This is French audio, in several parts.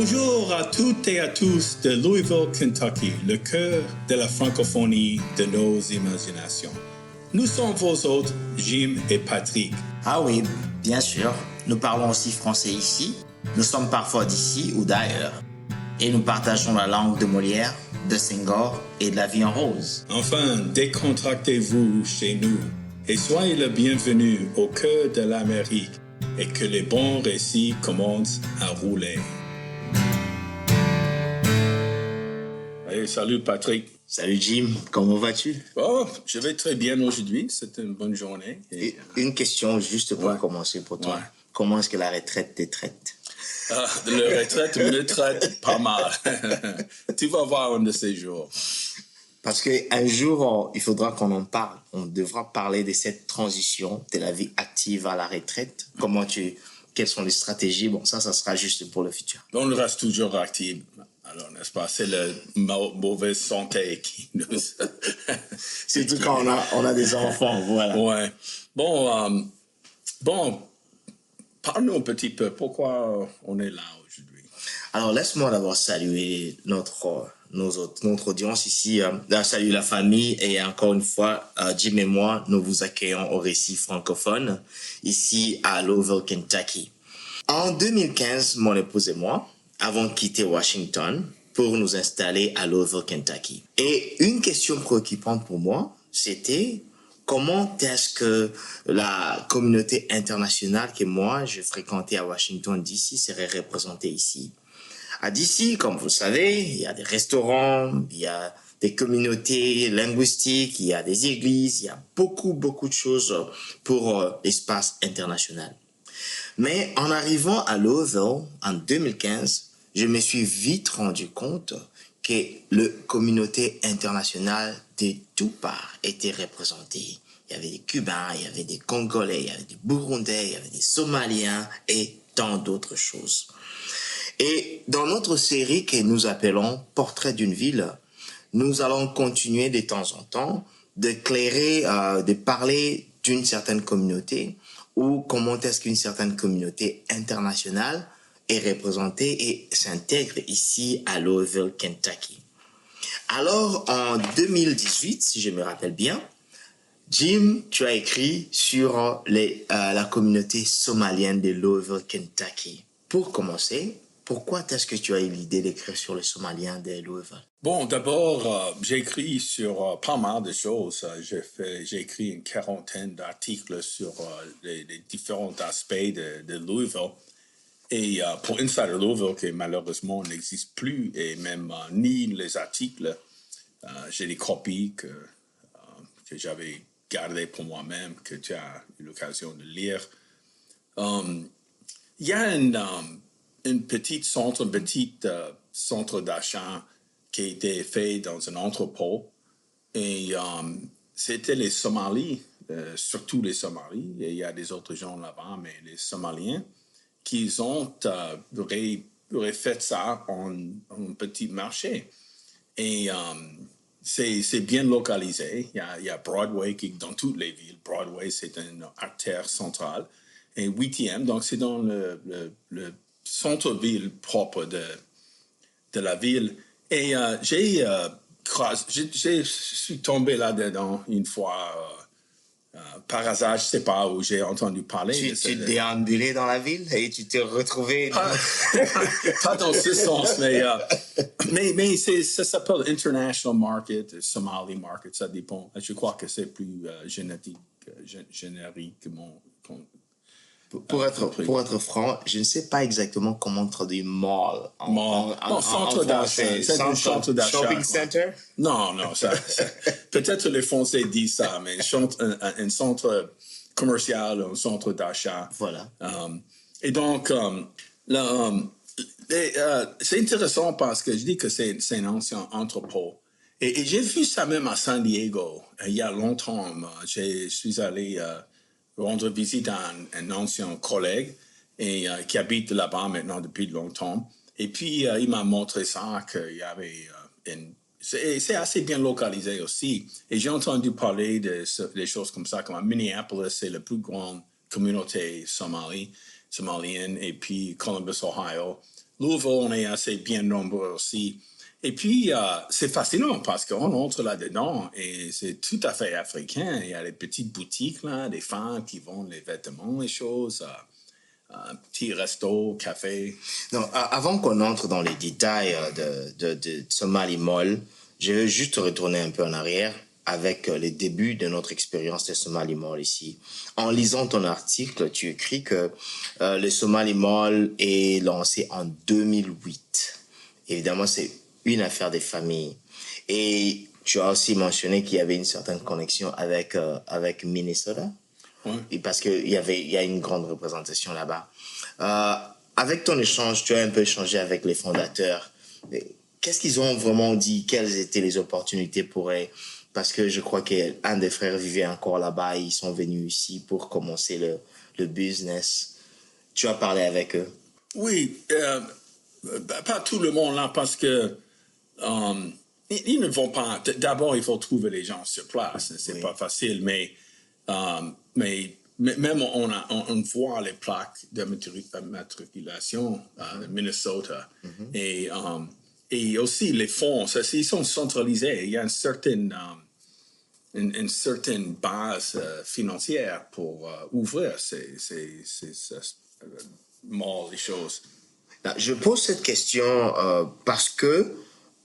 Bonjour à toutes et à tous de Louisville, Kentucky, le cœur de la francophonie de nos imaginations. Nous sommes vos hôtes, Jim et Patrick. Ah oui, bien sûr. Nous parlons aussi français ici. Nous sommes parfois d'ici ou d'ailleurs. Et nous partageons la langue de Molière, de Senghor et de la vie en rose. Enfin, décontractez-vous chez nous et soyez le bienvenu au cœur de l'Amérique et que les bons récits commencent à rouler. Hey, salut Patrick. Salut Jim, comment vas-tu? Oh, je vais très bien aujourd'hui, c'est une bonne journée. Et une question juste pour commencer pour toi. Ouais. Comment est-ce que la retraite te traite? Le retraite me traite pas mal. Tu vas voir un de ces jours. Parce qu'un jour, il faudra qu'on en parle. On devra parler de cette transition de la vie active à la retraite. Quelles sont les stratégies? Bon, ça sera juste pour le futur. On reste toujours actif. Alors, n'est-ce pas? C'est la mauvaise santé qui nous... Surtout quand on a des enfants, voilà. Ouais. Bon, parle-nous un petit peu. Pourquoi on est là aujourd'hui? Alors, laisse-moi d'abord saluer notre audience ici, saluer la famille et encore une fois, Jim et moi, nous vous accueillons au récit francophone ici à Louisville, Kentucky. En 2015, mon épouse et moi avons quitté Washington pour nous installer à Louisville, Kentucky. Et une question préoccupante pour moi, c'était comment est-ce que la communauté internationale que moi, je fréquentais à Washington DC serait représentée ici. À DC, comme vous le savez, il y a des restaurants, il y a des communautés linguistiques, il y a des églises, il y a beaucoup de choses pour l'espace international. Mais en arrivant à Louisville en 2015, je me suis vite rendu compte que la communauté internationale de tout part était représentée. Il y avait des Cubains, il y avait des Congolais, il y avait des Burundais, il y avait des Somaliens et tant d'autres choses. Et dans notre série que nous appelons Portrait d'une ville, nous allons continuer de temps en temps de parler d'une certaine communauté ou comment est-ce qu'une certaine communauté internationale est représentée et s'intègre ici à Louisville, Kentucky. Alors, en 2018, si je me rappelle bien, Jim, tu as écrit sur la communauté somalienne de Louisville, Kentucky. Pour commencer, pourquoi est-ce que tu as eu l'idée d'écrire sur les Somaliens de Louisville? Bon, d'abord, j'ai écrit sur pas mal de choses. J'ai écrit une quarantaine d'articles sur les différents aspects de Louisville. Et pour Insider Louisville, qui malheureusement n'existe plus, et même ni les articles, j'ai des copies que j'avais gardées pour moi-même, que tu as eu l'occasion de lire. Il y a un petit centre d'achat qui a été fait dans un entrepôt. Et c'était les Somalis, surtout les Somalis. Et il y a des autres gens là-bas, mais les Somaliens, qui ont refait ça en petit marché. Et c'est bien localisé. Il y a Broadway qui dans toutes les villes. Broadway, c'est une artère centrale. Et 8e, donc c'est dans le centre-ville propre de la ville. Et je suis tombé là-dedans une fois par hasard, je ne sais pas où j'ai entendu parler. Tu déambulais dans la ville et tu t'es retrouvé... Pas dans ce sens, mais ça s'appelle International Market, Somali Market, ça dépend. Je crois que c'est plus génériquement... Pour être franc, je ne sais pas exactement comment traduire mall en centre d'achat. C'est un centre d'achat. Shopping center? Non, peut-être les Français disent ça, mais un centre commercial, un centre d'achat. Voilà. Et donc, c'est intéressant parce que je dis que c'est un ancien entrepôt. Et j'ai vu ça même à San Diego, il y a longtemps. Je suis allé... rendre visite à un ancien collègue et qui habite là-bas maintenant depuis longtemps. Et puis, il m'a montré ça, qu'il y avait c'est assez bien localisé aussi. Et j'ai entendu parler des choses comme ça, comme à Minneapolis, c'est la plus grande communauté somalienne. Et puis, Columbus, Ohio, Louisville, on est assez bien nombreux aussi. Et puis, c'est fascinant parce qu'on entre là-dedans et c'est tout à fait africain. Il y a les petites boutiques, là, des femmes qui vendent les vêtements, les choses, un petit resto, café. Non, avant qu'on entre dans les détails de Somali Mall, je veux juste retourner un peu en arrière avec les débuts de notre expérience de Somali Mall ici. En lisant ton article, tu écris que le Somali Mall est lancé en 2008. Évidemment, c'est une affaire des familles. Et tu as aussi mentionné qu'il y avait une certaine connexion avec Minnesota. Ouais. Et parce qu'il y a une grande représentation là-bas. Euh, Avec ton échange, tu as un peu échangé avec les fondateurs. Qu'est-ce qu'ils ont vraiment dit? Quelles étaient les opportunités pour eux? Parce que je crois qu'un des frères vivait encore là-bas et ils sont venus ici pour commencer le business. Tu as parlé avec eux? Oui, pas tout le monde là parce que ils ne vont pas. D'abord, il faut trouver les gens sur place. C'est Oui. pas facile, mais même on voit les plaques de matriculation de Minnesota et aussi les fonds. Ils sont centralisés. Il y a une certaine base financière pour ouvrir ces malls, les choses. Je pose cette question parce que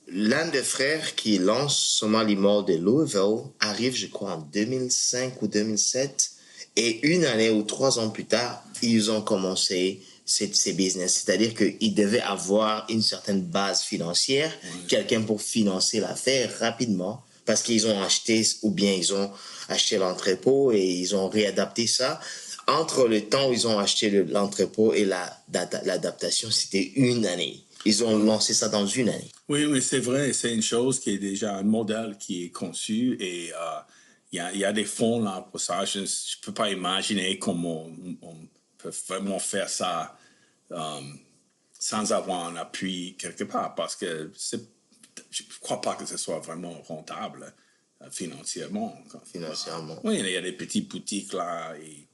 l'un des frères qui lance Somali Mall de Louisville arrive, je crois, en 2005 ou 2007. Et une année ou 3 ans plus tard, ils ont commencé ces business. C'est-à-dire qu'ils devaient avoir une certaine base financière, quelqu'un pour financer l'affaire rapidement, parce qu'ils ont acheté, ou bien ils ont acheté l'entrepôt et ils ont réadapté ça. Entre le temps où ils ont acheté l'entrepôt et l'adaptation, c'était une année. Ils ont lancé ça dans une année. Oui, oui, c'est vrai. C'est une chose qui est déjà un modèle qui est conçu et il y a des fonds là pour ça. Je ne peux pas imaginer comment on peut vraiment faire ça sans avoir un appui quelque part parce que je ne crois pas que ce soit vraiment rentable financièrement. Financièrement. Oui, il y a des petites boutiques là et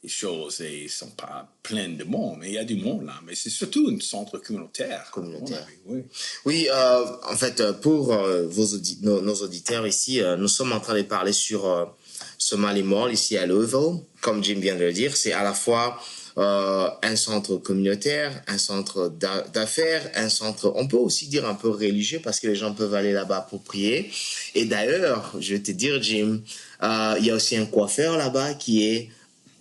choses et ils ne sont pas pleins de monde, mais il y a du monde là. Mais c'est surtout un centre communautaire. Oui, oui en fait, pour nos auditeurs ici, nous sommes en train de parler sur Somali Mall ici à Louisville. Comme Jim vient de le dire, c'est à la fois un centre communautaire, un centre d'affaires, un centre, on peut aussi dire un peu religieux parce que les gens peuvent aller là-bas pour prier. Et d'ailleurs, je vais te dire, Jim, il y a aussi un coiffeur là-bas qui est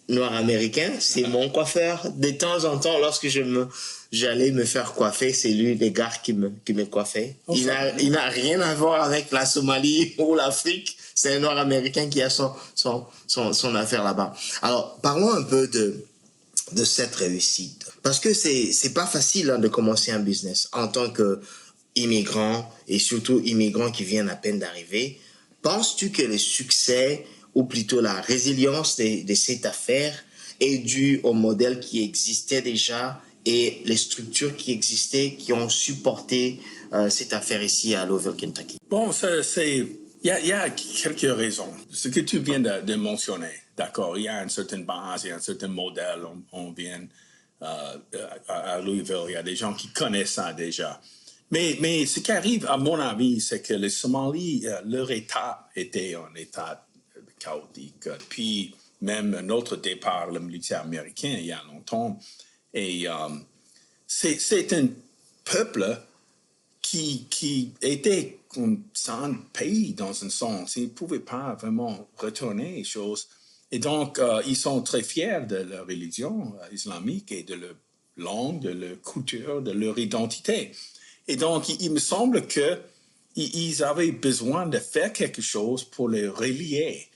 noir américain, c'est mon coiffeur. De temps en temps, lorsque j'allais me faire coiffer, c'est lui, les gars, qui me coiffait. Il n'a rien à voir avec la Somalie ou l'Afrique. C'est un noir américain qui a son affaire là-bas. Alors, parlons un peu de cette réussite. Parce que c'est pas facile de commencer un business en tant qu'immigrant et surtout immigrant qui viennent à peine d'arriver. Penses-tu que le succès ou plutôt la résilience de cette affaire est due au modèle qui existait déjà et les structures qui existaient qui ont supporté cette affaire ici à Louisville, Kentucky? Bon, il y a quelques raisons. Ce que tu viens de mentionner, d'accord, il y a une certaine base, il y a un certain modèle, on vient à Louisville, il y a des gens qui connaissent ça déjà. Mais ce qui arrive, à mon avis, c'est que les Somalis, leur État était un État chaotique. Puis même notre départ, le militaire américain, il y a longtemps. Et c'est un peuple qui était comme sans pays dans un sens. Ils ne pouvaient pas vraiment retourner les choses. Et donc, ils sont très fiers de leur religion islamique et de leur langue, de leur culture, de leur identité. Et donc, il me semble qu'ils avaient besoin de faire quelque chose pour les relier.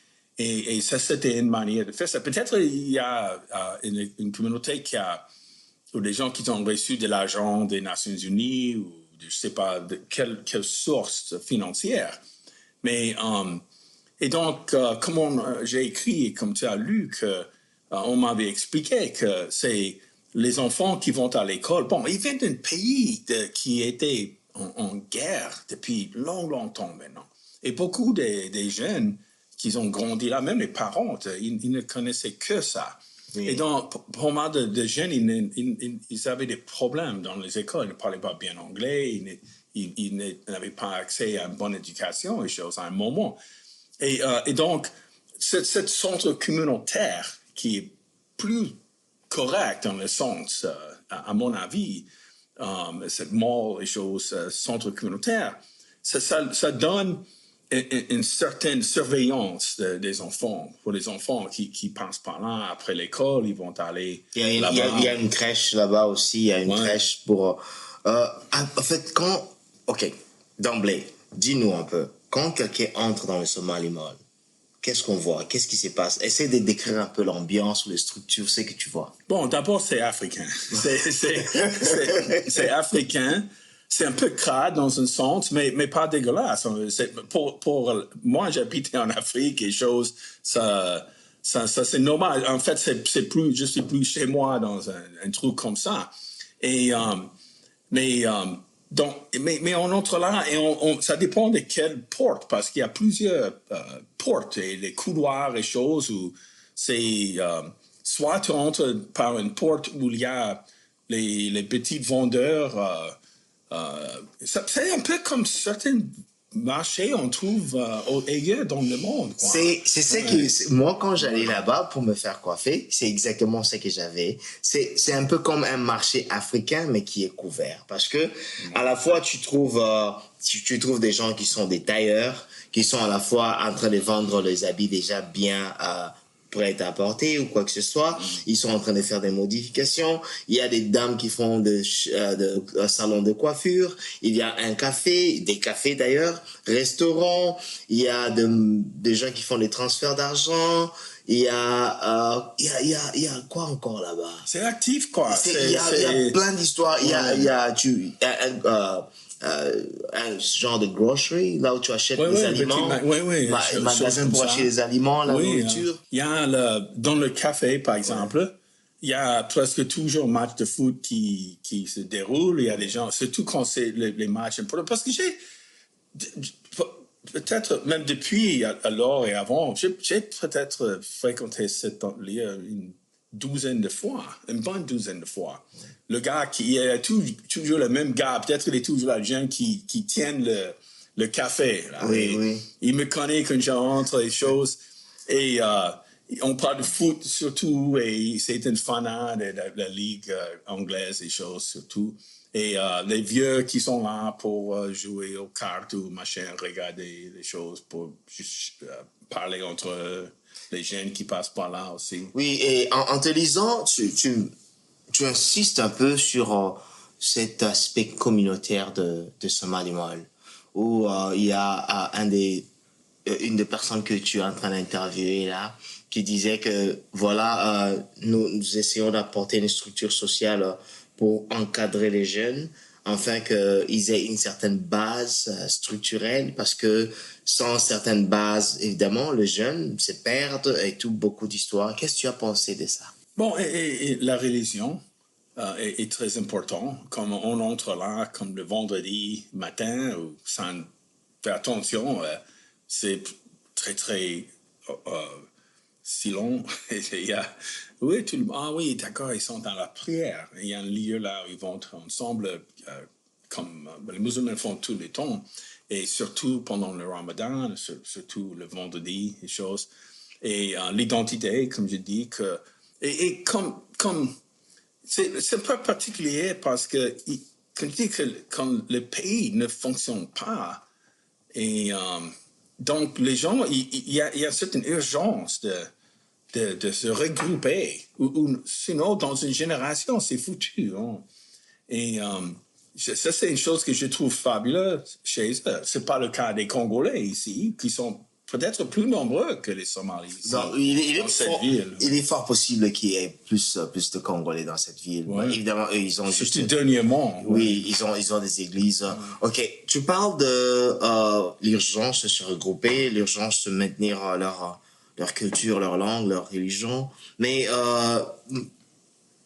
Et ça, c'était une manière de faire ça. Peut-être il y a une communauté ou des gens qui ont reçu de l'argent des Nations Unies ou je ne sais pas de quelle source financière. Mais, et donc, comme j'ai écrit et comme tu as lu, on m'avait expliqué que c'est les enfants qui vont à l'école. Bon, ils viennent d'un pays qui était en guerre depuis longtemps maintenant. Et beaucoup des jeunes qui ont grandi là, même les parents, ils ne connaissaient que ça. Oui. Et donc, pour mal de jeunes, ils avaient des problèmes dans les écoles. Ils ne parlaient pas bien anglais, ils n'avaient pas accès à une bonne éducation et choses à un moment. Et donc, ce centre communautaire qui est plus correct dans le sens, à mon avis, cette mall et choses, centre communautaire, ça donne une certaine surveillance des enfants. Pour les enfants qui passent par là, après l'école, ils vont aller là-bas. Il y a une crèche là-bas aussi, il y a une Ouais. crèche pour... en fait, Ok, d'emblée, dis-nous un peu, quand quelqu'un entre dans le Somali Mall, qu'est-ce qu'on voit? Qu'est-ce qui se passe? Essaye de décrire un peu l'ambiance ou les structures, c'est que tu vois. Bon, d'abord, c'est africain. C'est africain. C'est un peu crade dans un sens, mais pas dégueulasse. Pour moi, j'habitais en Afrique et choses, ça c'est normal. En fait, je suis plus chez moi dans un truc comme ça. Et, donc, mais on entre là et ça dépend de quelle porte, parce qu'il y a plusieurs portes et les couloirs et choses où c'est soit tu entres par une porte où il y a les petits vendeurs. C'est un peu comme certains marchés on trouve ailleurs dans le monde. Quoi. C'est ça que moi quand j'allais là-bas pour me faire coiffer, c'est exactement ce que j'avais. C'est un peu comme un marché africain mais qui est couvert parce que à la fois tu trouves des gens qui sont des tailleurs, qui sont à la fois en train de vendre les habits déjà bien prêts à porter ou quoi que ce soit. Ils sont en train de faire des modifications. Il y a des dames qui font un salon de coiffure. Il y a un café, des cafés d'ailleurs, restaurant. Il y a des gens qui font des transferts d'argent. Il y a quoi encore là-bas? C'est actif, quoi. Il y a plein d'histoires. Il y a un genre de grocery, là où tu achètes les aliments. Magasin pour acheter les aliments, la nourriture. Il y a dans le café, par exemple, il y a presque toujours un match de foot qui se déroule. Il y a des gens, surtout quand c'est les matchs importants. Parce que peut-être même depuis alors et avant, j'ai peut-être fréquenté cet lieu une douzaine de fois, une bonne douzaine de fois. Le gars qui est toujours le même gars, peut-être il est toujours le jeune qui tient le café. Là, oui. Il me connaît quand j'entre les choses. Et on parle de foot surtout, et c'est une fanat de la ligue anglaise et choses surtout. Et les vieux qui sont là pour jouer aux cartes ou machin, regarder les choses, pour juste parler entre les jeunes qui passent par là aussi. Oui, et en te lisant, tu insistes un peu sur cet aspect communautaire de Somali Mall, où il y a une des personnes que tu es en train d'interviewer là, qui disait que voilà, nous essayons d'apporter une structure sociale pour encadrer les jeunes, afin qu'ils aient une certaine base structurelle, parce que sans certaines bases, évidemment, le jeune se perd et tout, beaucoup d'histoires. Qu'est-ce que tu as pensé de ça? Bon, et la religion est très importante. Comme on entre là, comme le vendredi matin, sans faire attention, c'est très, très si long. Oui, oui, d'accord, ils sont dans la prière. Il y a un lieu là où ils vont être ensemble, comme les musulmans font tous les temps, et surtout pendant le Ramadan, surtout le vendredi, les choses. Et l'identité, comme je dis, et comme c'est un peu particulier parce que quand je dis que quand le pays ne fonctionne pas, et donc les gens, il y a une certaine urgence de se regrouper, ou sinon dans une génération c'est foutu. Hein. Et ça c'est une chose que je trouve fabuleuse chez eux. C'est pas le cas des Congolais ici, qui sont peut-être plus nombreux que les Somalis. Non, il est fort possible qu'il y ait plus de Congolais dans cette ville. Ouais. Évidemment, eux, ils ont juste dernièrement. Oui, ils ont des églises. Ok, tu parles de l'urgence de se regrouper, l'urgence de maintenir leur culture, leur langue, leur religion. Mais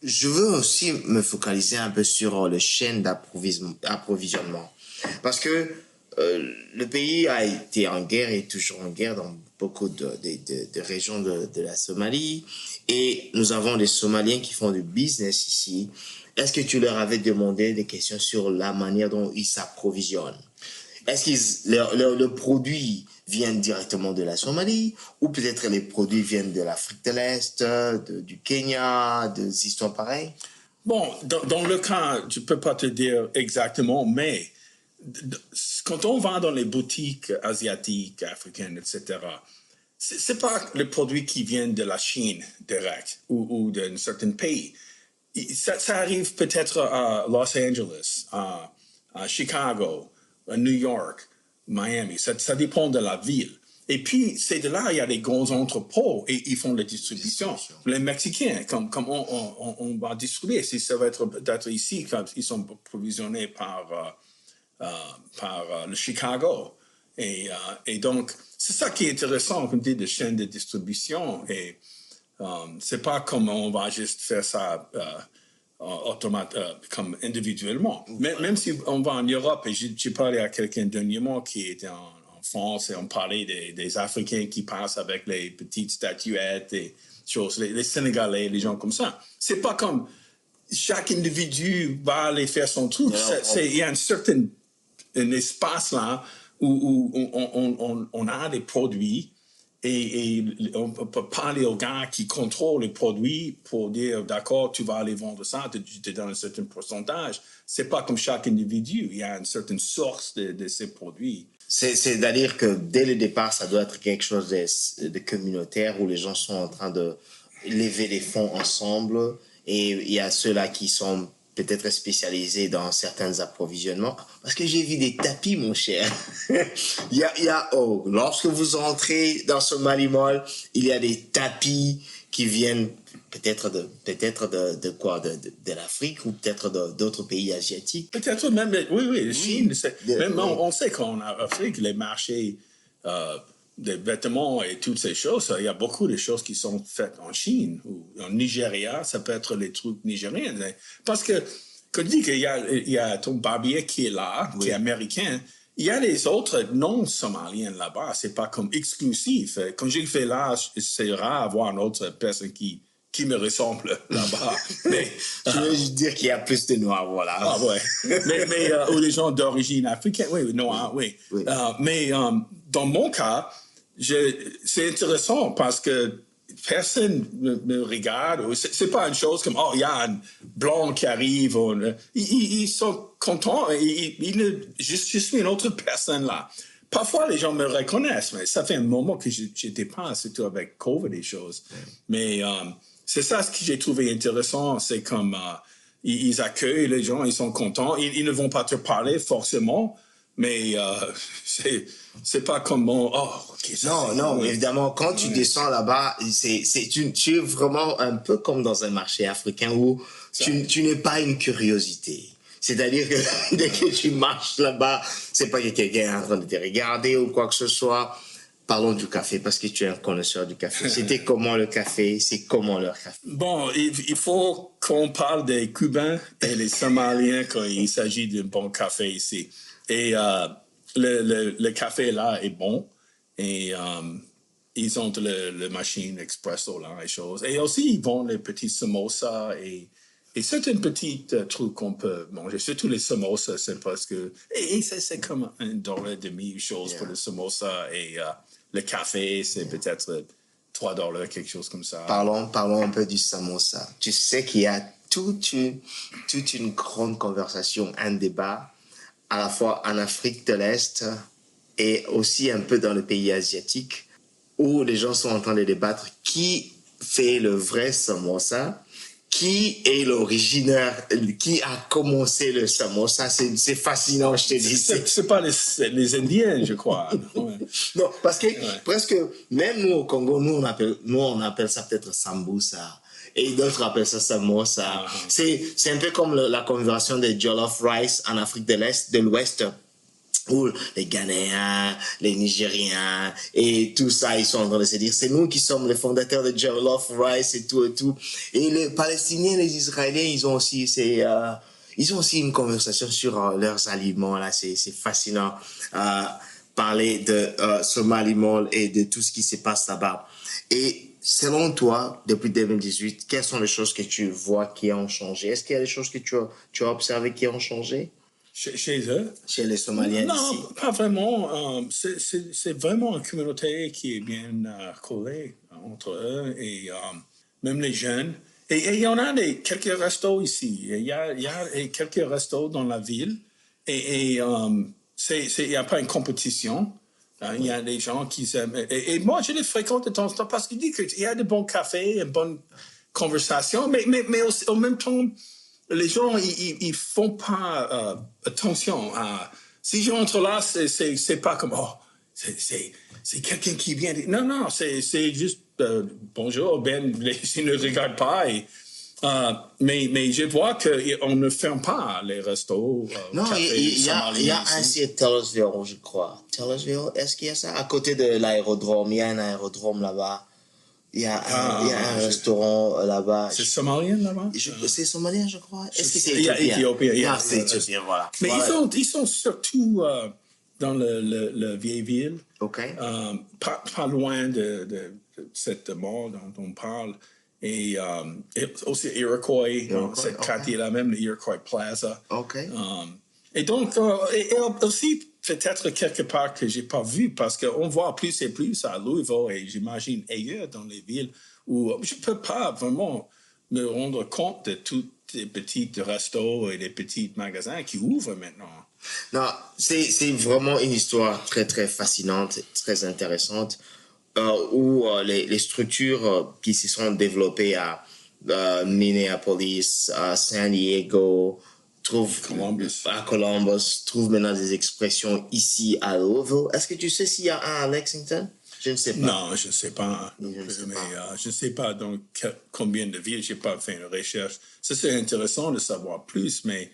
je veux aussi me focaliser un peu sur le chaîne d'approvisionnement. Parce que le pays a été en guerre et est toujours en guerre dans beaucoup de régions de la Somalie et nous avons des Somaliens qui font du business ici. Est-ce que tu leur avais demandé des questions sur la manière dont ils s'approvisionnent? Est-ce que le produit viennent directement de la Somalie ou peut-être les produits viennent de l'Afrique de l'Est, du Kenya, des histoires pareilles? Bon, dans le cas, je ne peux pas te dire exactement, mais quand on va dans les boutiques asiatiques, africaines, etc., c'est pas les produits qui viennent de la Chine direct ou d'un certain pays. Ça arrive peut-être à Los Angeles, à Chicago, à New York, Miami. Ça dépend de la ville. Et puis, c'est de là, il y a des gros entrepôts et ils font la distribution. Les Mexicains, comme on va distribuer, si ça va être peut-être ici, quand ils sont provisionnés par le Chicago. Et donc, c'est ça qui est intéressant, comme dit, de chaînes de distribution. Et c'est pas comme on va juste faire ça comme individuellement. Même si on va en Europe, et j'ai parlé à quelqu'un dernièrement qui était en France et on parlait des Africains qui passent avec les petites statuettes et choses, les Sénégalais, les gens comme ça. C'est pas comme chaque individu va aller faire son truc. Il y a un espace là où on a des produits et on peut parler aux gars qui contrôlent les produits pour dire d'accord, tu vas aller vendre ça, tu te donnes un certain pourcentage. C'est pas comme chaque individu, il y a une certaine source de ces produits. C'est-à-dire que dès le départ, ça doit être quelque chose de communautaire où les gens sont en train de lever des fonds ensemble et il y a ceux-là qui sont peut-être spécialisés dans certains approvisionnements. Parce que j'ai vu des tapis, mon cher. Lorsque vous entrez dans ce Somali Mall, il y a des tapis qui viennent peut-être de quoi, de l'Afrique ou peut-être d'autres pays asiatiques. Peut-être même, oui, Chine. Même on sait qu'en Afrique, les marchés des vêtements et toutes ces choses, il y a beaucoup de choses qui sont faites en Chine ou en Nigeria. Ça peut être les trucs nigériens. Parce que, quand tu dis qu'il y a ton barbier qui est là, qui est américain, il y a les autres non-somaliens là-bas. C'est pas comme exclusif. Quand j'ai fait là, c'est rare avoir une autre personne qui me ressemble là-bas. Mais tu veux dire qu'il y a plus de noirs, voilà. Ah ouais. mais ou des gens d'origine africaine, oui, noirs, oui. Mais dans mon cas, c'est intéressant parce que personne me regarde. C'est pas une chose comme, oh, il y a un blanc qui arrive. Ils sont contents. Je suis une autre personne là. Parfois, les gens me reconnaissent, mais ça fait un moment que j'étais pas, surtout avec COVID et choses. Mais c'est ça ce que j'ai trouvé intéressant. C'est comme ils accueillent les gens, ils sont contents. Ils ne vont pas te parler forcément, mais c'est pas comme non, évidemment, quand tu descends là-bas, tu es vraiment un peu comme dans un marché africain où tu n'es pas une curiosité. C'est-à-dire que dès que tu marches là-bas, c'est pas que quelqu'un est en train de te regarder ou quoi que ce soit. Parlons du café parce que tu es un connaisseur du café. C'était comment le café? C'est comment leur café? Bon, il faut qu'on parle des Cubains et les Somaliens quand il s'agit d'un bon café ici. Et le café là est bon et ils ont le machine expresso là et choses. Et aussi ils vendent les petits samosas et certains petits trucs qu'on peut manger. Surtout les samosas, c'est parce que et c'est comme $1.50 chose pour le samosa et le café c'est peut-être $3 quelque chose comme ça. Parlons un peu du samosa. Tu sais qu'il y a toute une grande conversation, un débat à la fois en Afrique de l'Est et aussi un peu dans le pays asiatique où les gens sont en train de débattre qui fait le vrai samosa, qui est l'originaire, qui a commencé le samosa. C'est fascinant, je te dis. C'est pas les Indiens, je crois. Ouais. Non, parce que presque, même nous au Congo, nous on appelle ça peut-être sambusa. Et d'autres appellent ça samosa. C'est un peu comme la conversion des jollof rice en Afrique de l'Ouest, où les Ghanéens, les Nigériens et tout ça, ils sont en train de se dire, c'est nous qui sommes les fondateurs de jollof rice et tout et tout. Et les Palestiniens, les Israéliens, ils ont aussi une conversation sur leurs aliments là. C'est fascinant. parler de Somali Mall et de tout ce qui se passe là-bas. Et selon toi, depuis 2018, quelles sont les choses que tu vois qui ont changé? Est-ce qu'il y a des choses que tu as observées qui ont changé Chez eux? chez les Somaliens Non, ici? pas vraiment. C'est vraiment une communauté qui est bien collée entre eux et même les jeunes. Et il y en a quelques restos ici. Il y a quelques restos dans la ville. Et il n'y a pas une compétition. Il y a des gens qui aiment. Et moi, je les fréquente de temps en temps parce qu'il dit qu'il y a de bons cafés, une bonne conversation, mais aussi, en même temps, les gens, ils font pas attention à. Si j'entre là, c'est pas comme, oh, c'est quelqu'un qui vient. Non, c'est juste bonjour, Ben, ils ne regardent pas. Mais je vois qu'on ne ferme pas les restos. Non, il y a un site Taylorsville, je crois. Taylorsville, est-ce qu'il y a ça? À côté de l'aérodrome, il y a un aérodrome là-bas. Il y a un restaurant là-bas. C'est somalien là-bas? C'est somalien, je crois. Est-ce que c'est Il y a Éthiopien. C'est éthiopien, voilà. Mais voilà. ils sont surtout dans la vieille ville. OK. Pas loin de cette mall dont on parle. Et aussi Iroquois, dans cette quartier-là, même le Iroquois Plaza. OK. Et donc, et aussi, peut-être quelque part que j'ai pas vu, parce qu'on voit plus et plus à Louisville, et j'imagine ailleurs dans les villes, où je peux pas vraiment me rendre compte de tous les petits restos et les petits magasins qui ouvrent maintenant. Non, c'est vraiment une histoire très, très fascinante, très intéressante, où les structures qui se sont développées à Minneapolis, à San Diego, à Columbus, trouvent maintenant des expressions ici à Louisville. Est-ce que tu sais s'il y a un à Lexington? Je ne sais pas. Non, je ne sais pas. Je ne sais pas dans combien de villes. Je n'ai pas fait une recherche. Ça, c'est intéressant de savoir plus, mais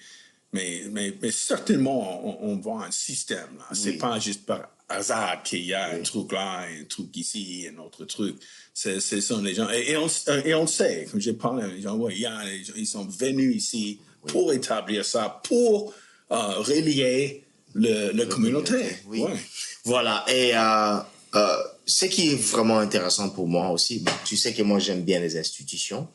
certainement, on voit un système. Ce n'est pas juste par hasard qu'il y a un truc là, un truc ici, un autre truc. Ce sont les gens. Et on sait, comme j'ai parlé, les gens, ils sont venus ici pour établir ça, pour relier la communauté. Oui. Ouais. Voilà. Et ce qui est vraiment intéressant pour moi aussi, tu sais que moi j'aime bien les institutions.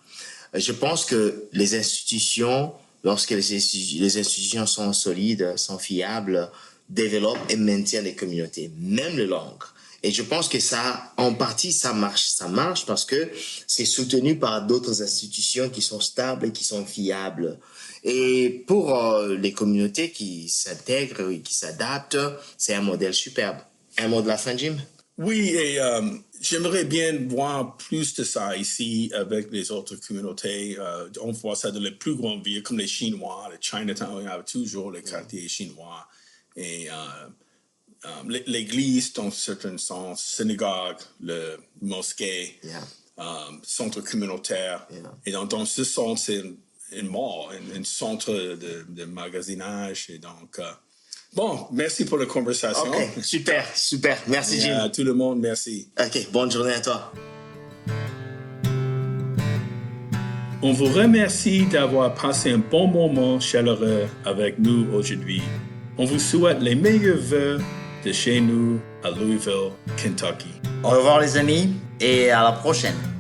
Je pense que les institutions, lorsque les institutions sont solides, sont fiables, développent et maintiennent les communautés, même les langues. Et je pense que ça, en partie, ça marche. Ça marche parce que c'est soutenu par d'autres institutions qui sont stables et qui sont fiables. Et pour les communautés qui s'intègrent et qui s'adaptent, c'est un modèle superbe. Un mot de la fin, Jim? Oui, et j'aimerais bien voir plus de ça ici avec les autres communautés. On voit ça dans les plus grandes villes comme les Chinois, le Chinatown, il y a toujours les quartiers chinois. Et l'église, dans un certain sens, synagogue, le mosquée, centre communautaire. Et dans ce sens, c'est une mall, un centre de magasinage. Et donc, bon, merci pour la conversation. Ok, super. Merci, Jim. À tout le monde, merci. Ok, bonne journée à toi. On vous remercie d'avoir passé un bon moment chaleureux avec nous aujourd'hui. On vous souhaite les meilleurs vœux de chez nous à Louisville, Kentucky. Au revoir les amis et à la prochaine.